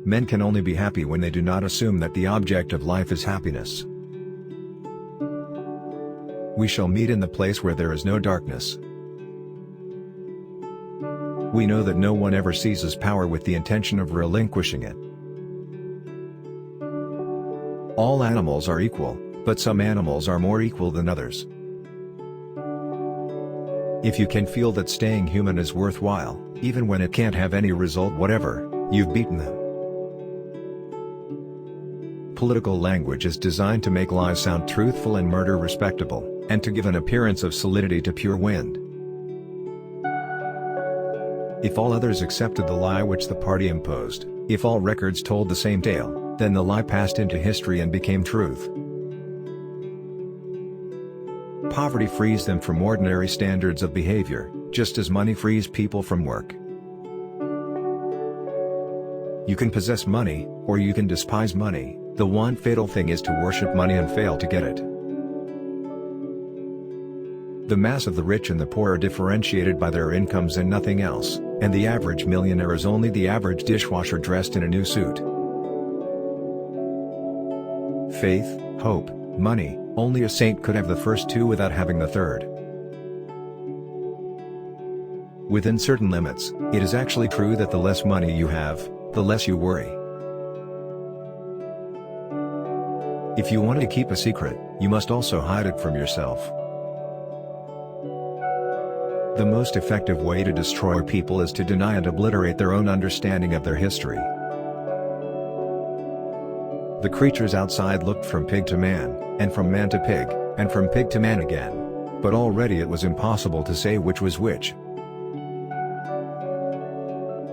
Men can only be happy when they do not assume that the object of life is happiness. We shall meet in the place where there is no darkness. We know that no one ever seizes power with the intention of relinquishing it. All animals are equal, but some animals are more equal than others. If you can feel that staying human is worthwhile, even when it can't have any result whatever, you've beaten them. Political language is designed to make lies sound truthful and murder respectable, and to give an appearance of solidity to pure wind. If all others accepted the lie which the party imposed, if all records told the same tale, then the lie passed into history and became truth. Poverty frees them from ordinary standards of behavior, just as money frees people from work. You can possess money, or you can despise money. The one fatal thing is to worship money and fail to get it. The mass of the rich and the poor are differentiated by their incomes and nothing else, and the average millionaire is only the average dishwasher dressed in a new suit. Faith, hope, money, only a saint could have the first two without having the third. Within certain limits, it is actually true that the less money you have, the less you worry. If you want to keep a secret, you must also hide it from yourself. The most effective way to destroy people is to deny and obliterate their own understanding of their history. The creatures outside looked from pig to man, and from man to pig, and from pig to man again, but already it was impossible to say which was which.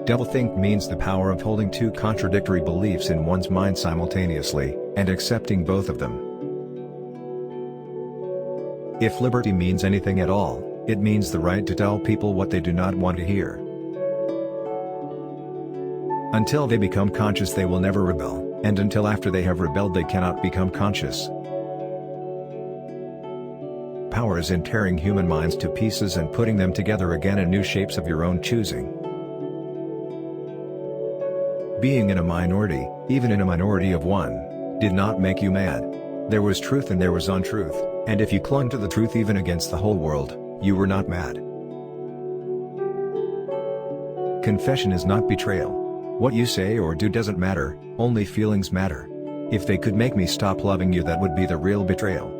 Doublethink means the power of holding two contradictory beliefs in one's mind simultaneously, and accepting both of them. If liberty means anything at all, it means the right to tell people what they do not want to hear. Until they become conscious they will never rebel, and until after they have rebelled they cannot become conscious. Power is in tearing human minds to pieces and putting them together again in new shapes of your own choosing. Being in a minority, even in a minority of one, did not make you mad. There was truth and there was untruth, and if you clung to the truth even against the whole world, you were not mad. Confession is not betrayal. What you say or do doesn't matter, only feelings matter. If they could make me stop loving you, that would be the real betrayal.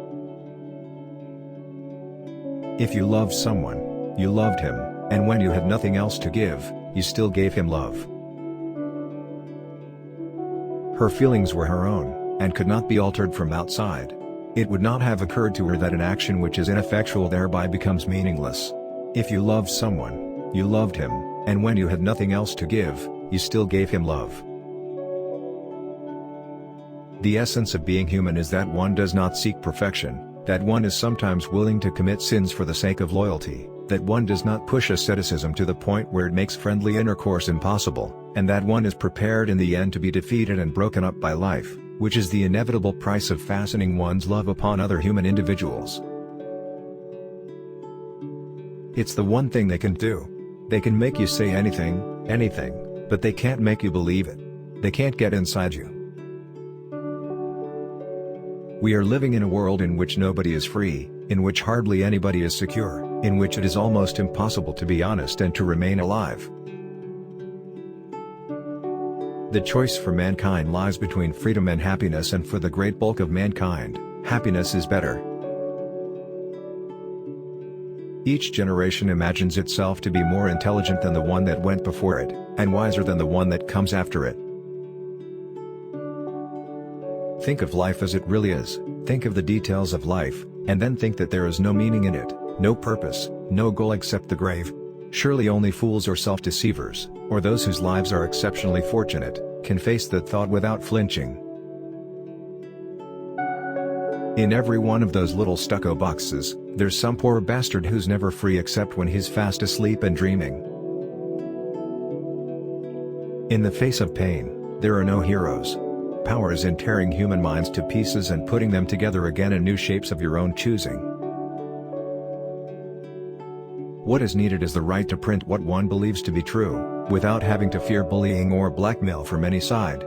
If you loved someone, you loved him, and when you had nothing else to give, you still gave him love. Her feelings were her own, and could not be altered from outside. It would not have occurred to her that an action which is ineffectual thereby becomes meaningless. If you loved someone, you loved him, and when you had nothing else to give, you still gave him love. The essence of being human is that one does not seek perfection, that one is sometimes willing to commit sins for the sake of loyalty, that one does not push asceticism to the point where it makes friendly intercourse impossible, and that one is prepared in the end to be defeated and broken up by life, which is the inevitable price of fastening one's love upon other human individuals. It's the one thing they can do. They can make you say anything, but they can't make you believe it. They can't get inside you. We are living in a world in which nobody is free, in which hardly anybody is secure, in which it is almost impossible to be honest and to remain alive. The choice for mankind lies between freedom and happiness, and for the great bulk of mankind, happiness is better. Each generation imagines itself to be more intelligent than the one that went before it, and wiser than the one that comes after it. Think of life as it really is, think of the details of life, and then think that there is no meaning in it, no purpose, no goal except the grave. Surely only fools or self-deceivers, or those whose lives are exceptionally fortunate, can face that thought without flinching. In every one of those little stucco boxes, there's some poor bastard who's never free except when he's fast asleep and dreaming. In the face of pain, there are no heroes. Power is in tearing human minds to pieces and putting them together again in new shapes of your own choosing. What is needed is the right to print what one believes to be true, without having to fear bullying or blackmail from any side.